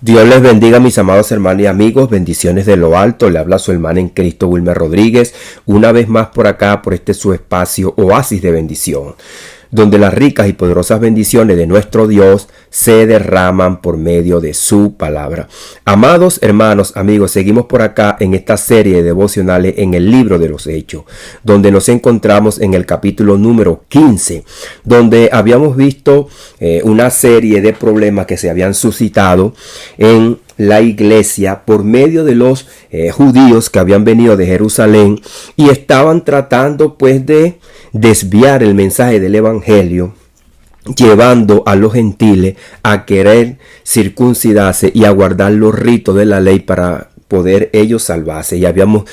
Dios les bendiga, mis amados hermanos y amigos. Bendiciones de lo alto. Le habla su hermana en Cristo, Wilmer Rodríguez. Una vez más por acá, por este su espacio, Oasis de Bendición, donde las ricas y poderosas bendiciones de nuestro Dios se derraman por medio de su palabra. Amados hermanos, amigos, seguimos por acá en esta serie de devocionales en el libro de los Hechos, donde nos encontramos en el capítulo número 15, donde habíamos visto una serie de problemas que se habían suscitado en la iglesia por medio de los judíos que habían venido de Jerusalén y estaban tratando pues de desviar el mensaje del evangelio, llevando a los gentiles a querer circuncidarse y a guardar los ritos de la ley para poder ellos salvarse. Y habíamos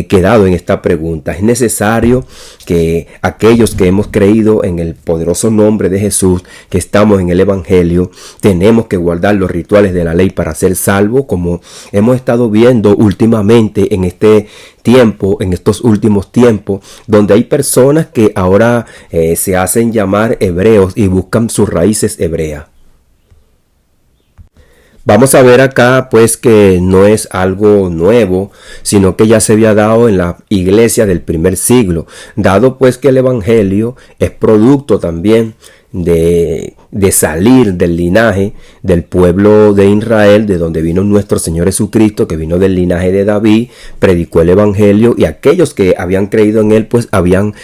quedado en esta pregunta: ¿es necesario que aquellos que hemos creído en el poderoso nombre de Jesús, que estamos en el evangelio, tenemos que guardar los rituales de la ley para ser salvos? Como hemos estado viendo últimamente en este tiempo, en estos últimos tiempos, donde hay personas que ahora se hacen llamar hebreos y buscan sus raíces hebreas. Vamos a ver acá pues que no es algo nuevo, sino que ya se había dado en la iglesia del primer siglo, dado pues que el evangelio es producto también de salir del linaje del pueblo de Israel, de donde vino nuestro Señor Jesucristo, que vino del linaje de David, predicó el evangelio, y aquellos que habían creído en él pues habían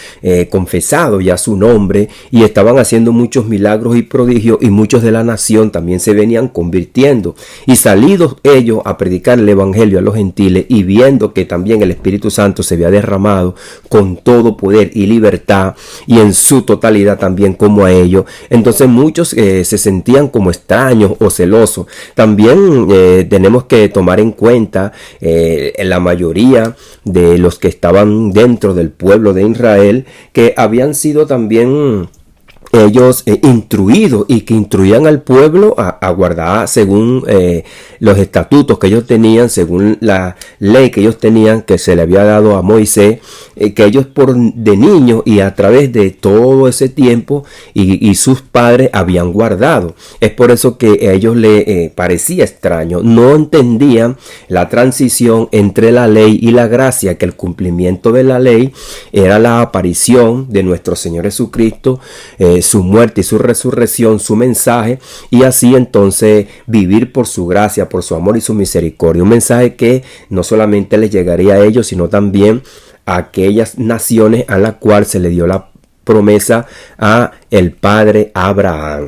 confesado ya su nombre y estaban haciendo muchos milagros y prodigios, y muchos de la nación también se venían convirtiendo. Y salidos ellos a predicar el evangelio a los gentiles, y viendo que también el Espíritu Santo se había derramado con todo poder y libertad, y en su totalidad también como a ellos, entonces muchos se sentían como extraños o celosos. También tenemos que tomar en cuenta la mayoría de los que estaban dentro del pueblo de Israel, que habían sido también ellos instruidos, y que instruían al pueblo a guardar según los estatutos que ellos tenían, según la ley que ellos tenían, que se le había dado a Moisés, que ellos de niños y a través de todo ese tiempo y sus padres habían guardado. Es por eso que a ellos les parecía extraño, no entendían la transición entre la ley y la gracia, que el cumplimiento de la ley era la aparición de nuestro Señor Jesucristo, su muerte y su resurrección, su mensaje, y así entonces vivir por su gracia, por su amor y su misericordia. Un mensaje que no solamente les llegaría a ellos, sino también a aquellas naciones a las cuales se le dio la promesa a el padre Abraham.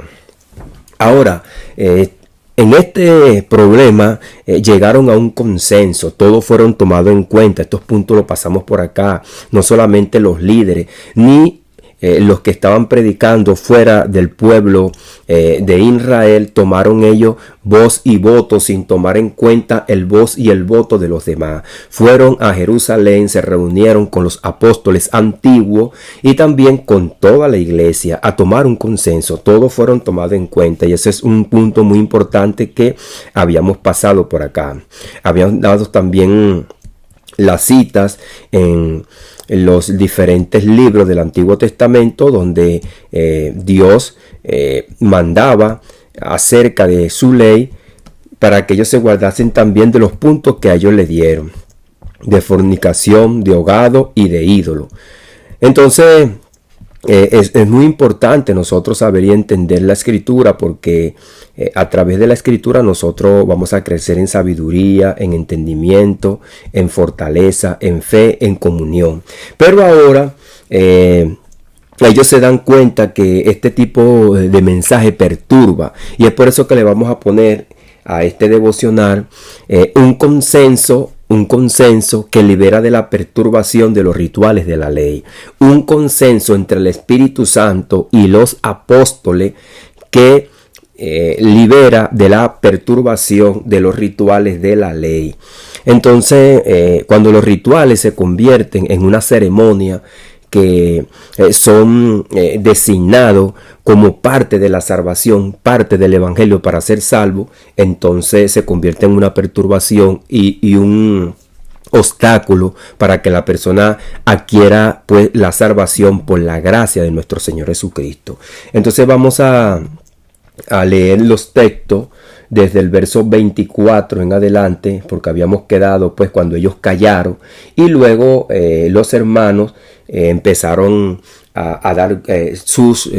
Ahora, en este problema llegaron a un consenso, todos fueron tomados en cuenta. Estos puntos los pasamos por acá, no solamente los líderes, ni los que estaban predicando fuera del pueblo de Israel tomaron ellos voz y voto sin tomar en cuenta el voz y el voto de los demás. Fueron a Jerusalén, se reunieron con los apóstoles antiguos y también con toda la iglesia a tomar un consenso. Todos fueron tomados en cuenta, y ese es un punto muy importante que habíamos pasado por acá. Habíamos dado también las citas en los diferentes libros del Antiguo Testamento, donde Dios mandaba acerca de su ley para que ellos se guardasen también de los puntos que a ellos le dieron, de fornicación, de hogado y de ídolo. Entonces es muy importante nosotros saber y entender la escritura, porque a través de la escritura nosotros vamos a crecer en sabiduría, en entendimiento, en fortaleza, en fe, en comunión. Pero ahora ellos se dan cuenta que este tipo de mensaje perturba, y es por eso que le vamos a poner a este devocional un consenso que libera de la perturbación de los rituales de la ley. Un consenso entre el Espíritu Santo y los apóstoles que libera de la perturbación de los rituales de la ley. Entonces, cuando los rituales se convierten en una ceremonia que son designados como parte de la salvación, parte del evangelio para ser salvo, entonces se convierte en una perturbación y un obstáculo para que la persona adquiera pues la salvación por la gracia de nuestro Señor Jesucristo. Entonces vamos a leer los textos desde el verso 24 en adelante, porque habíamos quedado pues cuando ellos callaron, y luego los hermanos empezaron a dar sus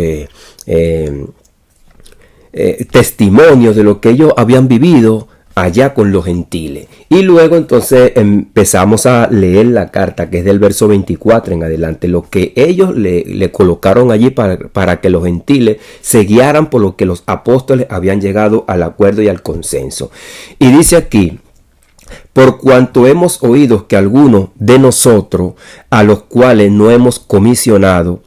testimonios de lo que ellos habían vivido allá con los gentiles. Y luego entonces empezamos a leer la carta, que es del verso 24 en adelante, lo que ellos le colocaron allí para que los gentiles se guiaran por lo que los apóstoles habían llegado al acuerdo y al consenso. Y dice aquí: por cuanto hemos oído que algunos de nosotros, a los cuales no hemos comisionado,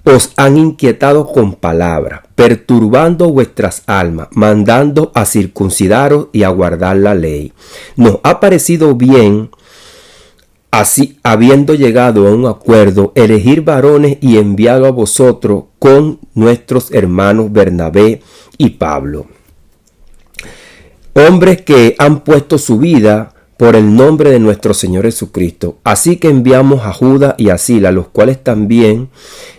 os han inquietado con palabras, perturbando vuestras almas, mandando a circuncidaros y a guardar la ley. Nos ha parecido bien, así habiendo llegado a un acuerdo, elegir varones y enviado a vosotros con nuestros hermanos Bernabé y Pablo, hombres que han puesto su vida por el nombre de nuestro Señor Jesucristo. Así que enviamos a Judas y a Silas, los cuales también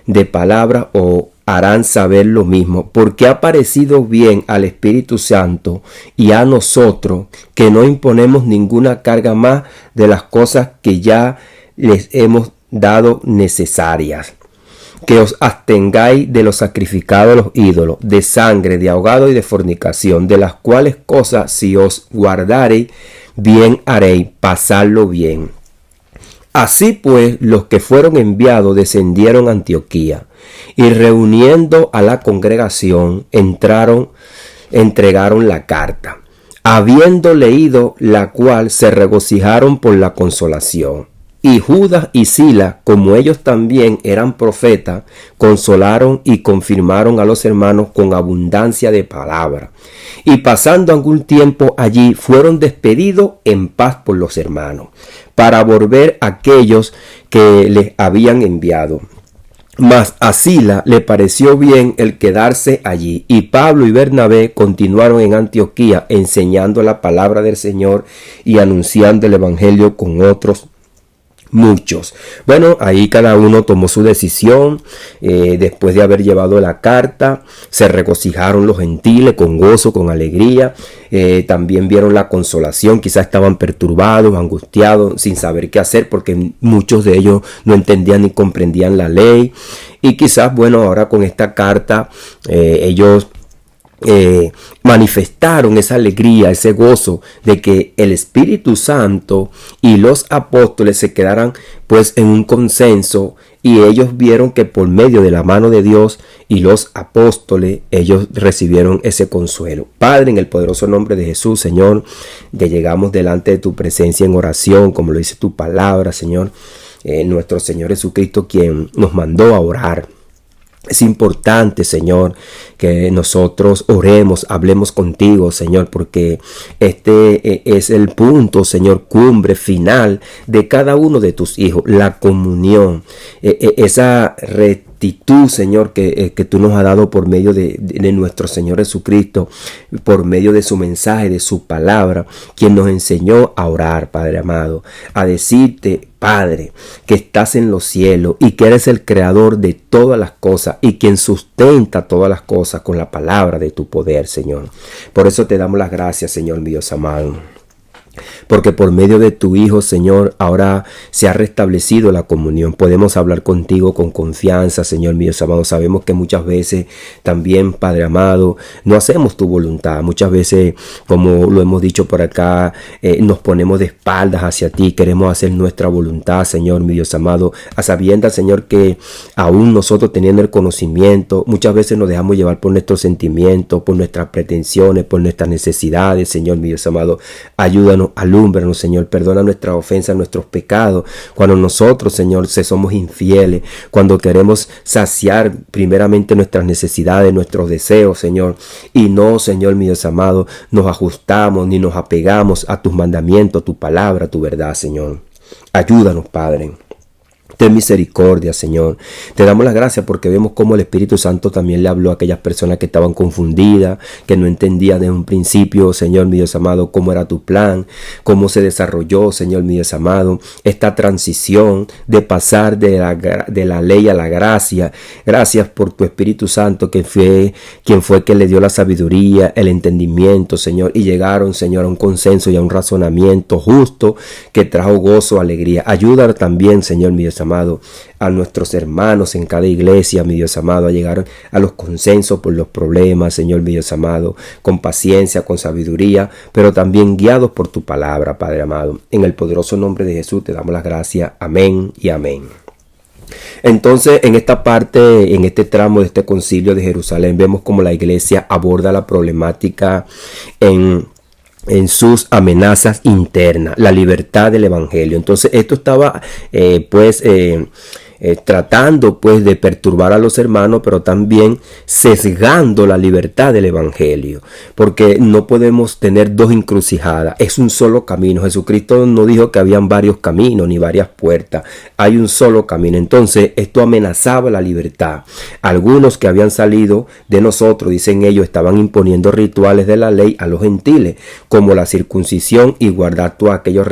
de palabra os harán saber lo mismo, porque ha parecido bien al Espíritu Santo y a nosotros que no imponemos ninguna carga más de las cosas que ya les hemos dado necesarias. Que os abstengáis de los sacrificados a los ídolos, de sangre, de ahogado y de fornicación, de las cuales cosas si os guardareis, bien haréis, pasadlo bien. Así pues, los que fueron enviados descendieron a Antioquía, y reuniendo a la congregación, entregaron la carta, habiendo leído la cual se regocijaron por la consolación. Y Judas y Silas, como ellos también eran profetas, consolaron y confirmaron a los hermanos con abundancia de palabra. Y pasando algún tiempo allí, fueron despedidos en paz por los hermanos, para volver a aquellos que les habían enviado. Mas a Silas le pareció bien el quedarse allí, y Pablo y Bernabé continuaron en Antioquía enseñando la palabra del Señor y anunciando el evangelio con otros muchos. Bueno, ahí cada uno tomó su decisión. Después de haber llevado la carta, se regocijaron los gentiles con gozo, con alegría. También vieron la consolación. Quizás estaban perturbados, angustiados, sin saber qué hacer, porque muchos de ellos no entendían ni comprendían la ley. Y quizás, bueno, ahora con esta carta ellos manifestaron esa alegría, ese gozo de que el Espíritu Santo y los apóstoles se quedaran pues en un consenso, y ellos vieron que por medio de la mano de Dios y los apóstoles ellos recibieron ese consuelo. Padre, en el poderoso nombre de Jesús, Señor, que llegamos delante de tu presencia en oración, como lo dice tu palabra, Señor, nuestro Señor Jesucristo, quien nos mandó a orar. Es importante, Señor, que nosotros oremos, hablemos contigo, Señor, porque este es el punto, Señor, cumbre final de cada uno de tus hijos, la comunión, esa rectitud, Señor, que tú nos has dado por medio de nuestro Señor Jesucristo, por medio de su mensaje, de su palabra, quien nos enseñó a orar, Padre amado, a decirte, Padre, que estás en los cielos y que eres el creador de todas las cosas y quien sustenta todas las cosas con la palabra de tu poder, Señor. Por eso te damos las gracias, Señor, mi Dios amado. Porque por medio de tu Hijo, Señor, ahora se ha restablecido la comunión. Podemos hablar contigo con confianza, Señor mío amado. Sabemos que muchas veces también, Padre amado, no hacemos tu voluntad. Muchas veces, como lo hemos dicho por acá, nos ponemos de espaldas hacia ti. Queremos hacer nuestra voluntad, Señor, mi Dios amado, a sabiendas, Señor, que aún nosotros teniendo el conocimiento, muchas veces nos dejamos llevar por nuestros sentimientos, por nuestras pretensiones, por nuestras necesidades, Señor, mi Dios amado. Ayúdanos, alúmbranos, Señor, perdona nuestras ofensas, nuestros pecados, cuando nosotros, Señor, somos infieles, cuando queremos saciar primeramente nuestras necesidades, nuestros deseos, Señor, y no, Señor, mi Dios amado, nos ajustamos ni nos apegamos a tus mandamientos, a tu palabra, a tu verdad, Señor. Ayúdanos, Padre. Ten misericordia, Señor. Te damos las gracias porque vemos cómo el Espíritu Santo también le habló a aquellas personas que estaban confundidas, que no entendían desde un principio, Señor mi Dios amado, cómo era tu plan, cómo se desarrolló, Señor mi Dios amado, esta transición de pasar de la ley a la gracia. Gracias por tu Espíritu Santo, que fue quien le dio la sabiduría, el entendimiento, Señor, y llegaron, Señor, a un consenso y a un razonamiento justo que trajo gozo, alegría. Ayuda también, Señor mi Dios amado, a nuestros hermanos en cada iglesia, mi Dios amado, a llegar a los consensos por los problemas, Señor mi Dios amado, con paciencia, con sabiduría, pero también guiados por tu palabra, Padre amado. En el poderoso nombre de Jesús te damos las gracias. Amén y amén. Entonces, en esta parte, en este tramo de este concilio de Jerusalén, vemos cómo la iglesia aborda la problemática en sus amenazas internas, la libertad del evangelio. Entonces esto estaba tratando pues de perturbar a los hermanos, pero también sesgando la libertad del evangelio, porque no podemos tener dos encrucijadas, es un solo camino. Jesucristo no dijo que habían varios caminos ni varias puertas, hay un solo camino. Entonces esto amenazaba la libertad. Algunos que habían salido de nosotros, dicen ellos, estaban imponiendo rituales de la ley a los gentiles, como la circuncisión y guardar todos aquellos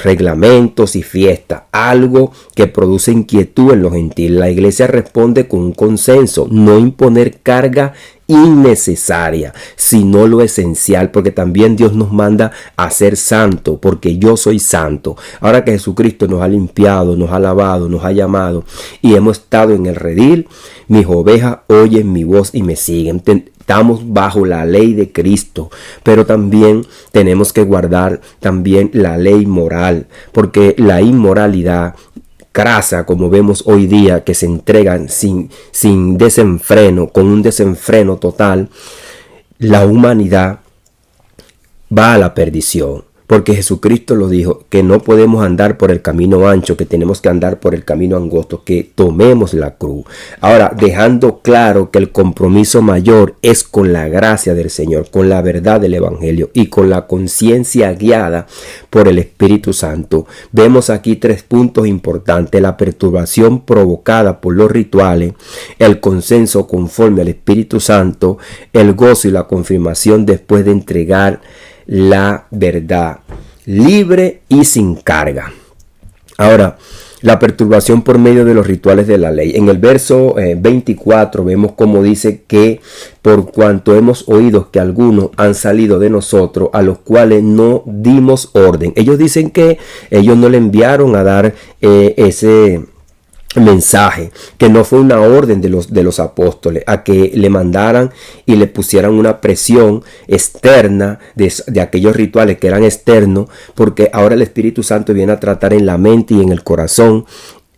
reglamentos y fiestas, algo que produce inquietud en los gentiles. La iglesia responde con un consenso: no imponer carga innecesaria, sino lo esencial, porque también Dios nos manda a ser santo, porque yo soy santo. Ahora que Jesucristo nos ha limpiado, nos ha lavado, nos ha llamado y hemos estado en el redil, mis ovejas oyen mi voz y me siguen. Estamos bajo la ley de Cristo, pero también tenemos que guardar también la ley moral, porque la inmoralidad crasa, como vemos hoy día, que se entregan sin desenfreno, con un desenfreno total, la humanidad va a la perdición. Porque Jesucristo lo dijo, que no podemos andar por el camino ancho, que tenemos que andar por el camino angosto, que tomemos la cruz. Ahora, dejando claro que el compromiso mayor es con la gracia del Señor, con la verdad del Evangelio y con la conciencia guiada por el Espíritu Santo. Vemos aquí 3 puntos importantes: la perturbación provocada por los rituales, el consenso conforme al Espíritu Santo, el gozo y la confirmación después de entregar la verdad, libre y sin carga. Ahora, la perturbación por medio de los rituales de la ley. En el verso 24 vemos cómo dice que por cuanto hemos oído que algunos han salido de nosotros, a los cuales no dimos orden. Ellos dicen que ellos no le enviaron a dar ese mensaje, que no fue una orden de los apóstoles a que le mandaran y le pusieran una presión externa de aquellos rituales que eran externos, porque ahora el Espíritu Santo viene a tratar en la mente y en el corazón,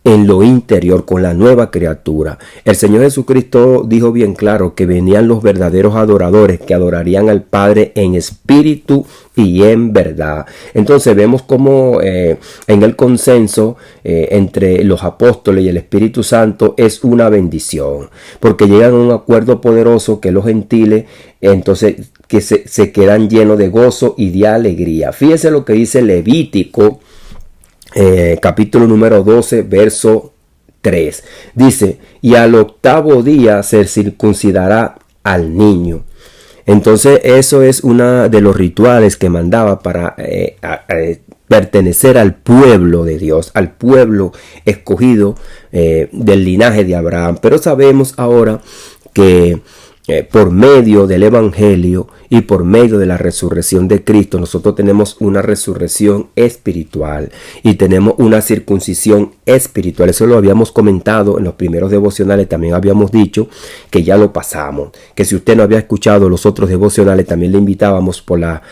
en lo interior, con la nueva criatura. El Señor Jesucristo dijo bien claro que venían los verdaderos adoradores, que adorarían al Padre en espíritu y en verdad. Entonces vemos como en el consenso entre los apóstoles y el Espíritu Santo es una bendición, porque llegan a un acuerdo poderoso que los gentiles entonces que se quedan llenos de gozo y de alegría. Fíjese lo que dice Levítico capítulo número 12, verso 3. Dice: y al 8º día se circuncidará al niño. Entonces eso es uno de los rituales que mandaba para pertenecer al pueblo de Dios, al pueblo escogido del linaje de Abraham. Pero sabemos ahora que por medio del Evangelio y por medio de la resurrección de Cristo, nosotros tenemos una resurrección espiritual y tenemos una circuncisión espiritual. Eso lo habíamos comentado en los primeros devocionales. También habíamos dicho que ya lo pasamos, que si usted no había escuchado los otros devocionales, también le invitábamos por la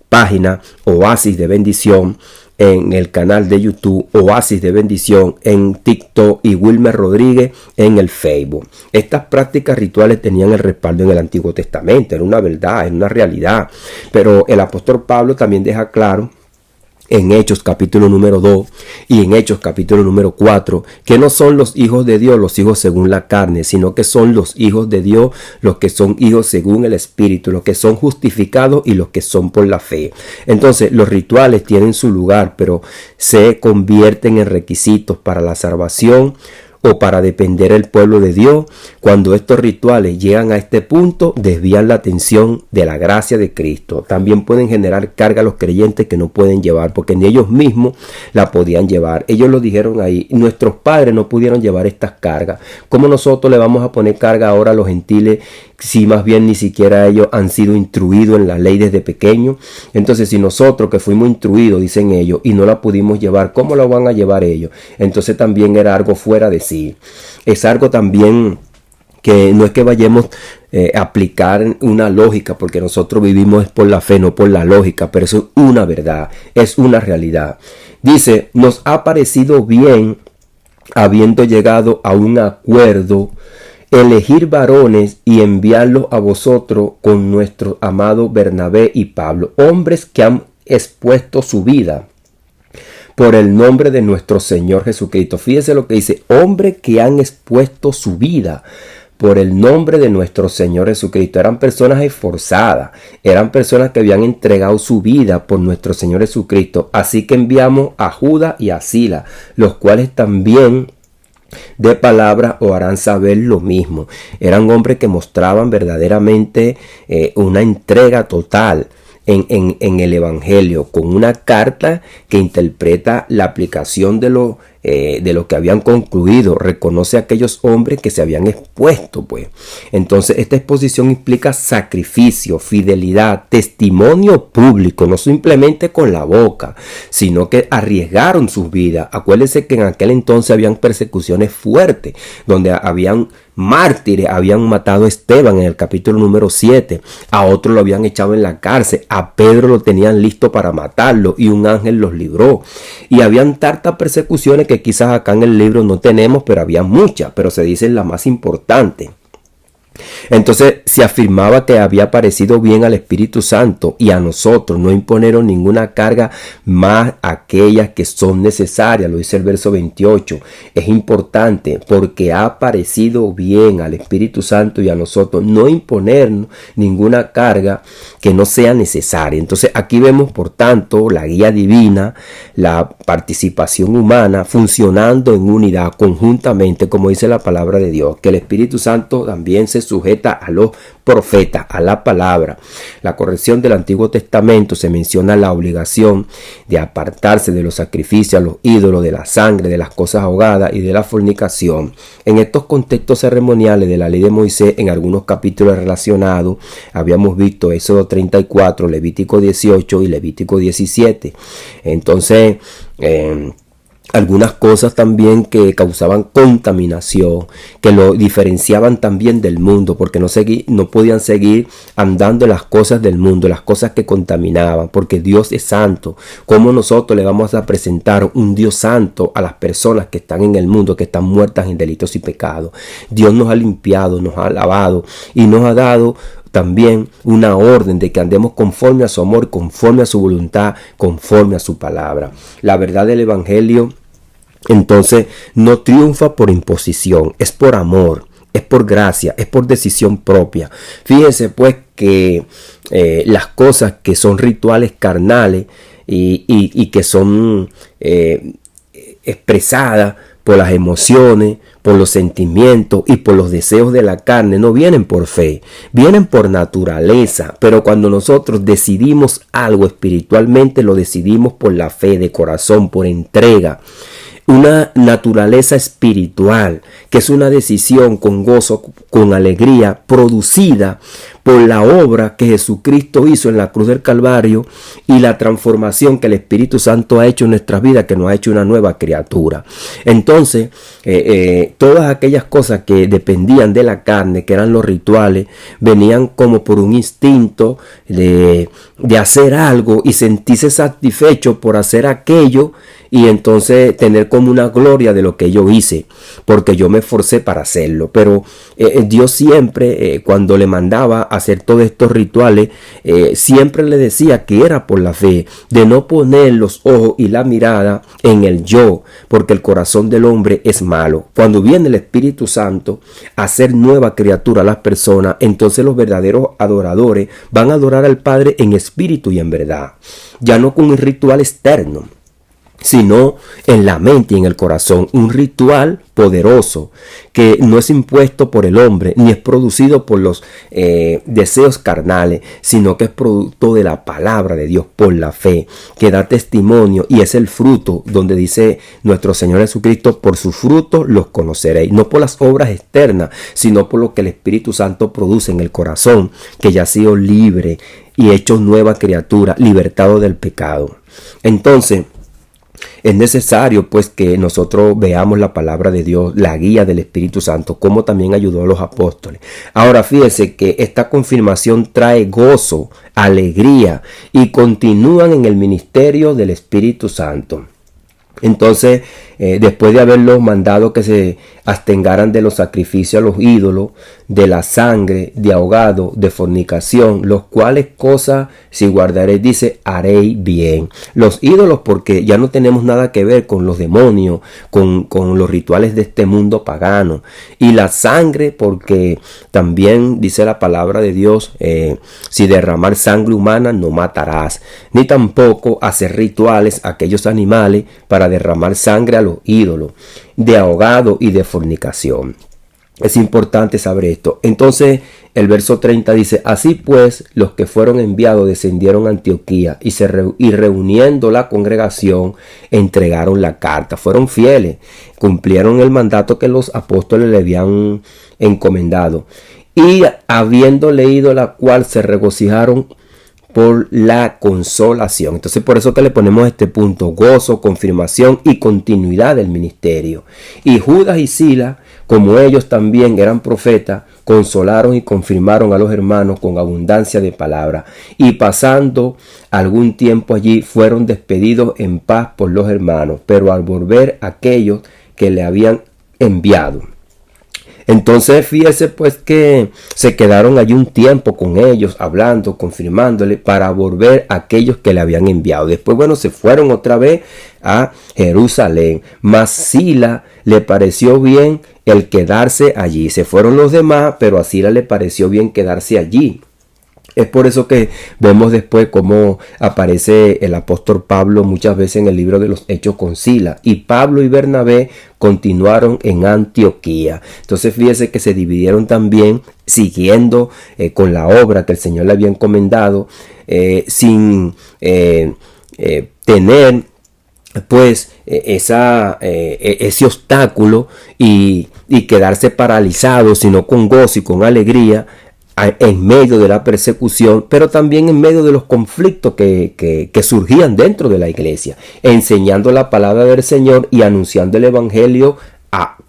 página Oasis de Bendición en el canal de YouTube, Oasis de Bendición en TikTok y Wilmer Rodríguez en el Facebook. Estas prácticas rituales tenían el respaldo en el Antiguo Testamento, era una verdad, era una realidad, pero el apóstol Pablo también deja claro en Hechos capítulo número 2 y en Hechos capítulo número 4, que no son los hijos de Dios los hijos según la carne, sino que son los hijos de Dios los que son hijos según el Espíritu, los que son justificados y los que son por la fe. Entonces los rituales tienen su lugar, pero se convierten en requisitos para la salvación o para depender del pueblo de Dios. Cuando estos rituales llegan a este punto, desvían la atención de la gracia de Cristo. También pueden generar carga a los creyentes que no pueden llevar, porque ni ellos mismos la podían llevar. Ellos lo dijeron ahí, nuestros padres no pudieron llevar estas cargas. ¿Cómo nosotros le vamos a poner carga ahora a los gentiles si más bien ni siquiera ellos han sido instruidos en la ley desde pequeños? Entonces, si nosotros que fuimos instruidos, dicen ellos, y no la pudimos llevar, ¿cómo la van a llevar ellos? Entonces también era algo fuera de sí. Es algo también que no es que vayamos a aplicar una lógica, porque nosotros vivimos por la fe, no por la lógica, pero eso es una verdad, es una realidad. Dice, nos ha parecido bien, habiendo llegado a un acuerdo, elegir varones y enviarlos a vosotros con nuestro amado Bernabé y Pablo, hombres que han expuesto su vida por el nombre de nuestro Señor Jesucristo. Fíjese lo que dice, hombres que han expuesto su vida por el nombre de nuestro Señor Jesucristo. Eran personas esforzadas, eran personas que habían entregado su vida por nuestro Señor Jesucristo. Así que enviamos a Judas y a Silas, los cuales también de palabra o harán saber lo mismo. Eran hombres que mostraban verdaderamente una entrega total en el Evangelio, con una carta que interpreta la aplicación de lo que habían concluido. Reconoce a aquellos hombres que se habían expuesto, pues. Entonces esta exposición implica sacrificio, fidelidad, testimonio público, no simplemente con la boca, sino que arriesgaron sus vidas. Acuérdense que en aquel entonces habían persecuciones fuertes, donde habían mártires, habían matado a Esteban en el capítulo número 7, a otro lo habían echado en la cárcel, a Pedro lo tenían listo para matarlo y un ángel los libró. Y habían tantas persecuciones que quizás acá en el libro no tenemos, pero había muchas, pero se dicen las más importantes. Entonces se afirmaba que había parecido bien al Espíritu Santo y a nosotros no imponieron ninguna carga más aquellas que son necesarias, lo dice el verso 28. Es importante porque ha parecido bien al Espíritu Santo y a nosotros no imponernos ninguna carga que no sea necesaria. Entonces aquí vemos por tanto la guía divina, la participación humana funcionando en unidad conjuntamente, como dice la palabra de Dios, que el Espíritu Santo también se sujeta a los profetas, a la palabra. La corrección del Antiguo Testamento se menciona la obligación de apartarse de los sacrificios a los ídolos, de la sangre, de las cosas ahogadas y de la fornicación. En estos contextos ceremoniales de la ley de Moisés, en algunos capítulos relacionados, habíamos visto Éxodo 34, Levítico 18 y Levítico 17. Entonces, algunas cosas también que causaban contaminación, que lo diferenciaban también del mundo, porque no podían seguir andando en las cosas del mundo, las cosas que contaminaban, porque Dios es santo. ¿Cómo nosotros le vamos a presentar un Dios santo a las personas que están en el mundo, que están muertas en delitos y pecados? Dios nos ha limpiado, nos ha lavado y nos ha dado también una orden de que andemos conforme a su amor, conforme a su voluntad, conforme a su palabra. La verdad del Evangelio entonces no triunfa por imposición, es por amor, es por gracia, es por decisión propia. Fíjense pues que las cosas que son rituales carnales y que son expresadas por las emociones, por los sentimientos y por los deseos de la carne, no vienen por fe, vienen por naturaleza. Pero cuando nosotros decidimos algo espiritualmente, lo decidimos por la fe de corazón, por entrega. Una naturaleza espiritual, que es una decisión con gozo, con alegría, producida por la obra que Jesucristo hizo en la cruz del Calvario y la transformación que el Espíritu Santo ha hecho en nuestras vidas, que nos ha hecho una nueva criatura. Entonces, todas aquellas cosas que dependían de la carne, que eran los rituales, venían como por un instinto de hacer algo y sentirse satisfecho por hacer aquello y entonces tener como una gloria de lo que yo hice, porque yo me esforcé para hacerlo. Pero Dios siempre, cuando le mandaba hacer todos estos rituales, siempre le decía que era por la fe, de no poner los ojos y la mirada en el yo, porque el corazón del hombre es malo. Cuando viene el Espíritu Santo a hacer nueva criatura a las personas, entonces los verdaderos adoradores van a adorar al Padre en espíritu y en verdad, ya no con un ritual externo, sino en la mente y en el corazón. Un ritual poderoso que no es impuesto por el hombre ni es producido por los deseos carnales, sino que es producto de la palabra de Dios, por la fe, que da testimonio, y es el fruto donde dice nuestro Señor Jesucristo: por sus frutos los conoceréis. No por las obras externas, sino por lo que el Espíritu Santo produce en el corazón, que ya ha sido libre y hecho nueva criatura, libertado del pecado. Entonces es necesario pues que nosotros veamos la palabra de Dios, la guía del Espíritu Santo, como también ayudó a los apóstoles. Ahora fíjese que esta confirmación trae gozo, alegría, y continúan en el ministerio del Espíritu Santo. Entonces, después de haberlos mandado que se abstengaran de los sacrificios a los ídolos, de la sangre, de ahogado, de fornicación, los cuales cosas si guardaréis, dice, haréis bien. Los ídolos, porque ya no tenemos nada que ver con los demonios, con los rituales de este mundo pagano. Y la sangre, porque también dice la palabra de Dios, si derramar sangre humana no matarás, ni tampoco hacer rituales a aquellos animales para derramar sangre a los ídolos, de ahogado y de fornicación. Es importante saber esto. Entonces el verso 30 dice: así pues, los que fueron enviados descendieron a Antioquía y reuniendo la congregación entregaron la carta. Fueron fieles, cumplieron el mandato que los apóstoles le habían encomendado, y habiendo leído la cual se regocijaron por la consolación. Entonces por eso que le ponemos este punto: gozo, confirmación y continuidad del ministerio. Y Judas y Silas, como ellos también eran profetas, consolaron y confirmaron a los hermanos con abundancia de palabra. Y pasando algún tiempo allí, fueron despedidos en paz por los hermanos, pero al volver aquellos que le habían enviado. Entonces fíjese pues que se quedaron allí un tiempo con ellos, hablando, confirmándole, para volver a aquellos que le habían enviado. Después, bueno, se fueron otra vez a Jerusalén. Mas Sila le pareció bien el quedarse allí. Se fueron los demás, pero a Sila le pareció bien quedarse allí. Es por eso que vemos después cómo aparece el apóstol Pablo muchas veces en el libro de los Hechos con Sila. Y Pablo y Bernabé continuaron en Antioquía. Entonces fíjese que se dividieron también, siguiendo con la obra que el Señor le había encomendado, sin tener pues ese obstáculo y quedarse paralizado, sino con gozo y con alegría en medio de la persecución, pero también en medio de los conflictos que surgían dentro de la iglesia, enseñando la palabra del Señor y anunciando el evangelio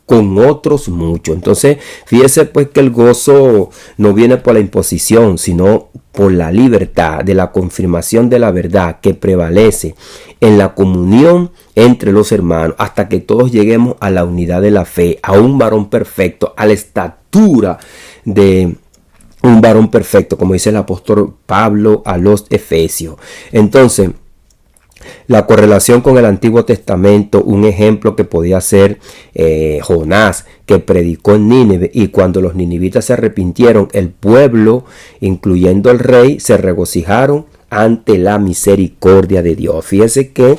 con otros muchos. Entonces fíjese pues que el gozo no viene por la imposición, sino por la libertad de la confirmación de la verdad que prevalece en la comunión entre los hermanos, hasta que todos lleguemos a la unidad de la fe, a un varón perfecto, a la estatura de un varón perfecto, como dice el apóstol Pablo a los Efesios. Entonces, la correlación con el Antiguo Testamento, un ejemplo que podía ser Jonás, que predicó en Nínive, y cuando los ninivitas se arrepintieron, el pueblo, incluyendo el rey, se regocijaron ante la misericordia de Dios. Fíjense que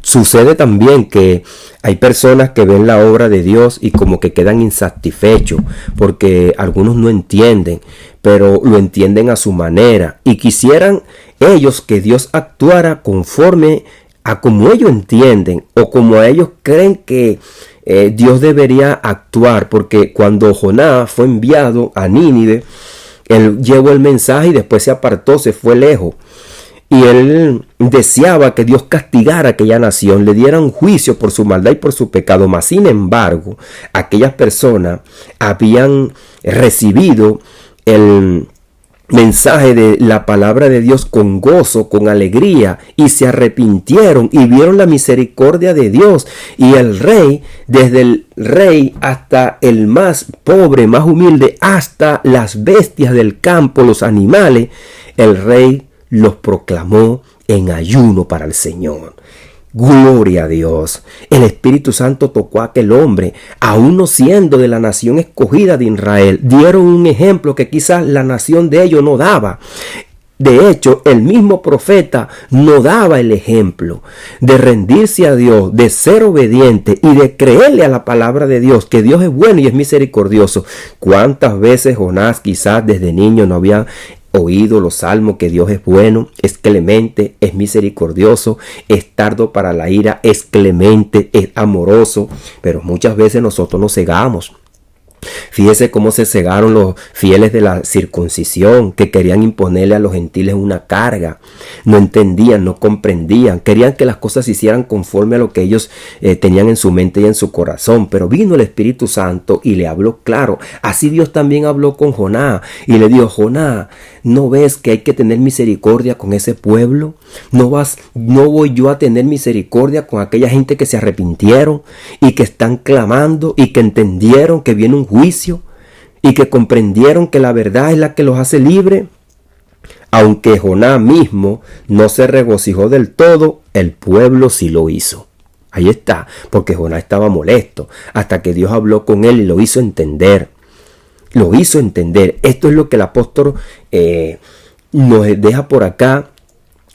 sucede también que hay personas que ven la obra de Dios y como que quedan insatisfechos porque algunos no entienden, pero lo entienden a su manera y quisieran ellos que Dios actuara conforme a como ellos entienden o como ellos creen que Dios debería actuar, porque cuando Jonás fue enviado a Nínive, él llevó el mensaje y después se apartó, se fue lejos. Y él deseaba que Dios castigara a aquella nación, le diera un juicio por su maldad y por su pecado. Mas, sin embargo, aquellas personas habían recibido el mensaje de la palabra de Dios con gozo, con alegría, y se arrepintieron y vieron la misericordia de Dios. Y el rey, desde el rey hasta el más pobre, más humilde, hasta las bestias del campo, los animales, el rey los proclamó en ayuno para el Señor. Gloria a Dios. El Espíritu Santo tocó a aquel hombre, aún no siendo de la nación escogida de Israel. Dieron un ejemplo que quizás la nación de ellos no daba. De hecho, el mismo profeta no daba el ejemplo de rendirse a Dios, de ser obediente y de creerle a la palabra de Dios, que Dios es bueno y es misericordioso. ¿Cuántas veces Jonás quizás desde niño no había oído los salmos que Dios es bueno, es clemente, es misericordioso, es tardo para la ira, es clemente, es amoroso? Pero muchas veces nosotros nos cegamos. Fíjese cómo se cegaron los fieles de la circuncisión, que querían imponerle a los gentiles una carga. No entendían, no comprendían, querían que las cosas se hicieran conforme a lo que ellos tenían en su mente y en su corazón. Pero vino el Espíritu Santo y le habló claro. Así Dios también habló con Jonás y le dijo: Jonás, ¿no ves que hay que tener misericordia con ese pueblo? ¿No voy yo a tener misericordia con aquella gente que se arrepintieron y que están clamando y que entendieron que viene un juicio y que comprendieron que la verdad es la que los hace libres? Aunque Jonás mismo no se regocijó del todo, el pueblo sí lo hizo. Ahí está, porque Jonás estaba molesto hasta que Dios habló con él y lo hizo entender. Lo hizo entender. Esto es lo que el apóstol nos deja por acá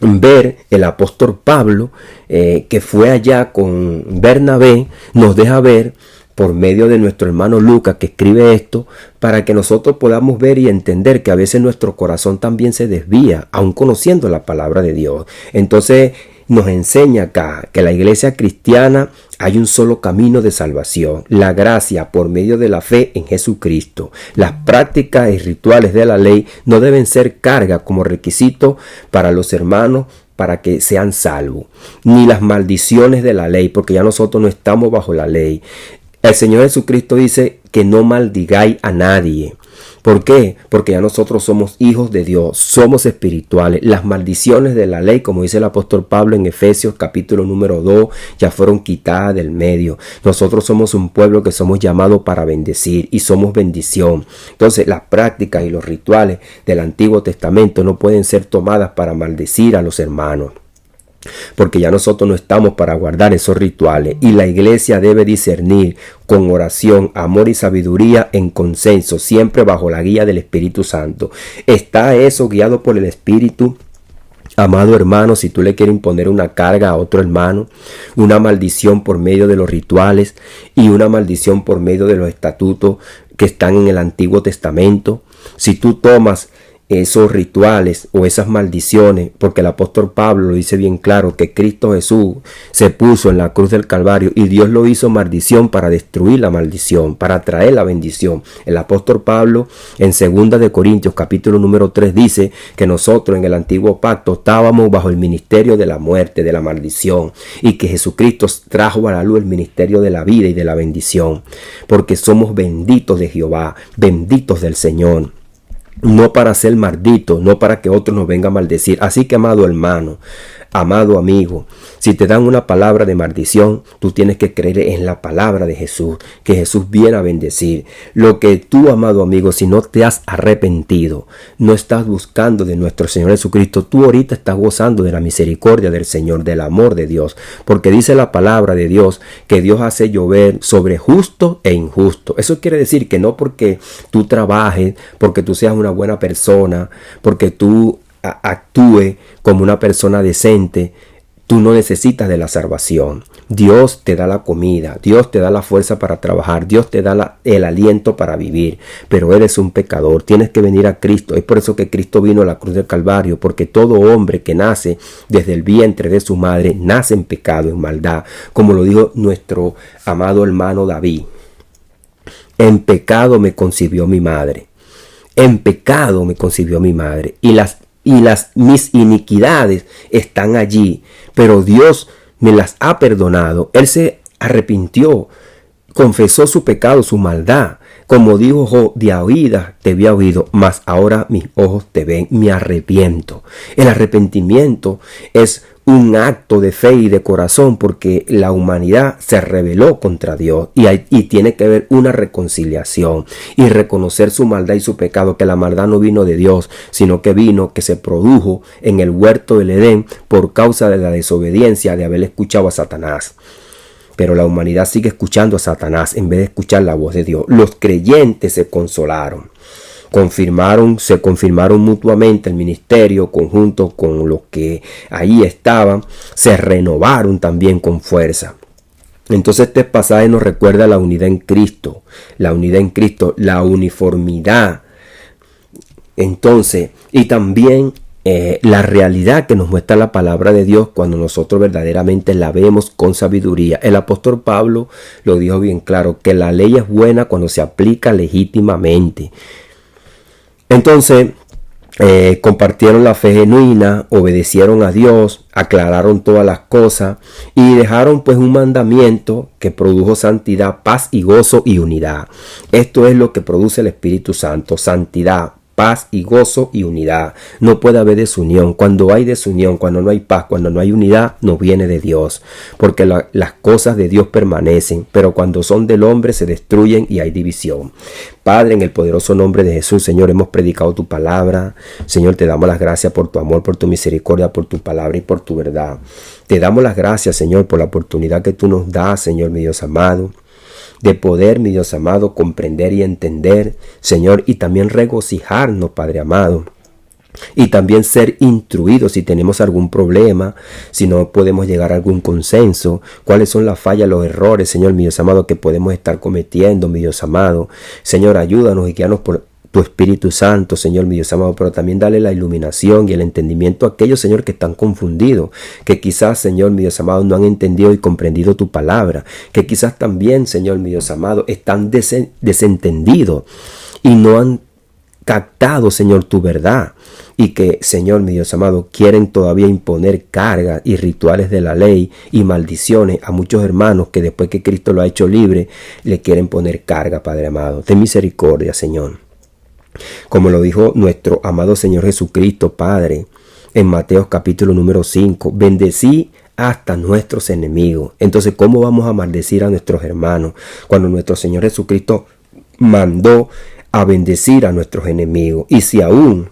ver. El apóstol Pablo, que fue allá con Bernabé, nos deja ver por medio de nuestro hermano Lucas, que escribe esto, para que nosotros podamos ver y entender que a veces nuestro corazón también se desvía, aun conociendo la palabra de Dios. Entonces nos enseña acá que la iglesia cristiana hay un solo camino de salvación: la gracia por medio de la fe en Jesucristo. Las prácticas y rituales de la ley no deben ser carga como requisito para los hermanos para que sean salvos, ni las maldiciones de la ley, porque ya nosotros no estamos bajo la ley. El Señor Jesucristo dice que no maldigáis a nadie. ¿Por qué? Porque ya nosotros somos hijos de Dios, somos espirituales. Las maldiciones de la ley, como dice el apóstol Pablo en Efesios capítulo número 2, ya fueron quitadas del medio. Nosotros somos un pueblo que somos llamados para bendecir y somos bendición. Entonces las prácticas y los rituales del Antiguo Testamento no pueden ser tomadas para maldecir a los hermanos, porque ya nosotros no estamos para guardar esos rituales, y la iglesia debe discernir con oración, amor y sabiduría en consenso, siempre bajo la guía del Espíritu Santo. ¿Está eso guiado por el Espíritu? Amado hermano, si tú le quieres imponer una carga a otro hermano, una maldición por medio de los rituales y una maldición por medio de los estatutos que están en el Antiguo Testamento, si tú tomas esos rituales o esas maldiciones, porque el apóstol Pablo lo dice bien claro, que Cristo Jesús se puso en la cruz del Calvario y Dios lo hizo maldición para destruir la maldición, para traer la bendición. El apóstol Pablo en 2 de Corintios capítulo número 3 dice que nosotros en el antiguo pacto estábamos bajo el ministerio de la muerte, de la maldición, y que Jesucristo trajo a la luz el ministerio de la vida y de la bendición, porque somos benditos de Jehová, benditos del Señor. No para ser malditos, no para que otros nos vengan a maldecir. Así que, amado hermano, amado amigo, si te dan una palabra de maldición, tú tienes que creer en la palabra de Jesús, que Jesús viene a bendecir. Lo que tú, amado amigo, si no te has arrepentido, no estás buscando de nuestro Señor Jesucristo, tú ahorita estás gozando de la misericordia del Señor, del amor de Dios, porque dice la palabra de Dios que Dios hace llover sobre justo e injusto. Eso quiere decir que no porque tú trabajes, porque tú seas una buena persona, porque tú actúe como una persona decente, tú no necesitas de la salvación. Dios te da la comida, Dios te da la fuerza para trabajar, Dios te da el aliento para vivir, pero eres un pecador, tienes que venir a Cristo. Es por eso que Cristo vino a la cruz del Calvario, porque todo hombre que nace desde el vientre de su madre nace en pecado, en maldad, como lo dijo nuestro amado hermano David: en pecado me concibió mi madre, en pecado me concibió mi madre, y mis iniquidades están allí, pero Dios me las ha perdonado. Él se arrepintió, confesó su pecado, su maldad, Como dijo Job, de oídas te había oído, mas ahora mis ojos te ven, me arrepiento. El arrepentimiento es un acto de fe y de corazón porque la humanidad se rebeló contra Dios y tiene que haber una reconciliación y reconocer su maldad y su pecado, que la maldad no vino de Dios, sino que se produjo en el huerto del Edén por causa de la desobediencia de haber escuchado a Satanás. Pero la humanidad sigue escuchando a Satanás en vez de escuchar la voz de Dios. Los creyentes se consolaron. Se confirmaron mutuamente el ministerio conjunto con los que ahí estaban, se renovaron también con fuerza. Entonces este pasaje nos recuerda la unidad en Cristo, la uniformidad. Entonces, y también la realidad que nos muestra la palabra de Dios cuando nosotros verdaderamente la vemos con sabiduría. El apóstol Pablo lo dijo bien claro, que la ley es buena cuando se aplica legítimamente. Entonces, compartieron la fe genuina, obedecieron a Dios, aclararon todas las cosas y dejaron pues un mandamiento que produjo santidad, paz y gozo y unidad. Esto es lo que produce el Espíritu Santo, santidad, paz y gozo y unidad. No puede haber desunión. Cuando hay desunión, cuando no hay paz, cuando no hay unidad, no viene de Dios. Porque las cosas de Dios permanecen, pero cuando son del hombre se destruyen y hay división. Padre, en el poderoso nombre de Jesús, Señor, hemos predicado tu palabra. Señor, te damos las gracias por tu amor, por tu misericordia, por tu palabra y por tu verdad. Te damos las gracias, Señor, por la oportunidad que tú nos das, Señor, mi Dios amado, de poder, mi Dios amado, comprender y entender, Señor, y también regocijarnos, Padre amado, y también ser instruidos si tenemos algún problema, si no podemos llegar a algún consenso, cuáles son las fallas, los errores, Señor, mi Dios amado, que podemos estar cometiendo, mi Dios amado. Señor, ayúdanos y guíanos por tu Espíritu Santo, Señor, mi Dios amado, pero también dale la iluminación y el entendimiento a aquellos, Señor, que están confundidos, que quizás, Señor, mi Dios amado, no han entendido y comprendido tu palabra, que quizás también, Señor, mi Dios amado, están desentendidos y no han captado, Señor, tu verdad, y que, Señor, mi Dios amado, quieren todavía imponer cargas y rituales de la ley y maldiciones a muchos hermanos que después que Cristo lo ha hecho libre, le quieren poner carga, Padre amado. Ten misericordia, Señor. Como lo dijo nuestro amado Señor Jesucristo, Padre, en Mateo capítulo número 5, bendecí hasta nuestros enemigos. Entonces, ¿cómo vamos a maldecir a nuestros hermanos cuando nuestro Señor Jesucristo mandó a bendecir a nuestros enemigos? Y si aún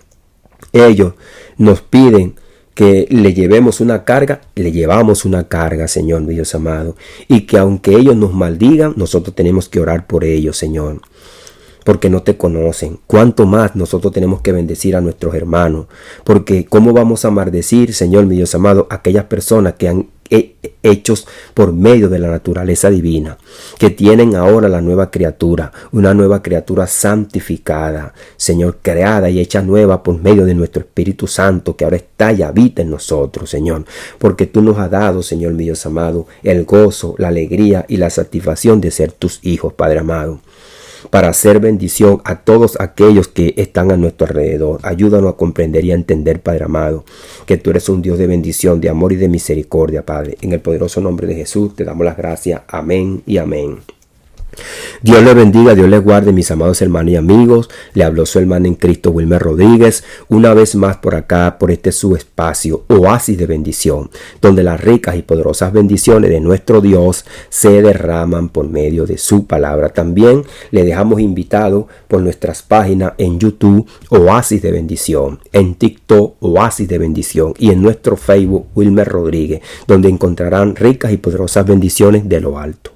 ellos nos piden que le llevemos una carga, le llevamos una carga, Señor, mi Dios amado. Y que aunque ellos nos maldigan, nosotros tenemos que orar por ellos, Señor, porque no te conocen. Cuánto más nosotros tenemos que bendecir a nuestros hermanos, porque cómo vamos a maldecir, Señor, mi Dios amado, a aquellas personas que han hechos por medio de la naturaleza divina, que tienen ahora la nueva criatura, una nueva criatura santificada, Señor, creada y hecha nueva por medio de nuestro Espíritu Santo, que ahora está y habita en nosotros, Señor, porque tú nos has dado, Señor, mi Dios amado, el gozo, la alegría y la satisfacción de ser tus hijos, Padre amado, para hacer bendición a todos aquellos que están a nuestro alrededor. Ayúdanos a comprender y a entender, Padre amado, que tú eres un Dios de bendición, de amor y de misericordia, Padre. En el poderoso nombre de Jesús te damos las gracias. Amén y amén. Dios les bendiga, Dios les guarde, mis amados hermanos y amigos. Le habló su hermano en Cristo, Wilmer Rodríguez, una vez más por acá, por este su espacio, Oasis de Bendición, donde las ricas y poderosas bendiciones de nuestro Dios se derraman por medio de su palabra. También le dejamos invitado por nuestras páginas en YouTube, Oasis de Bendición, en TikTok, Oasis de Bendición, y en nuestro Facebook, Wilmer Rodríguez, donde encontrarán ricas y poderosas bendiciones de lo alto.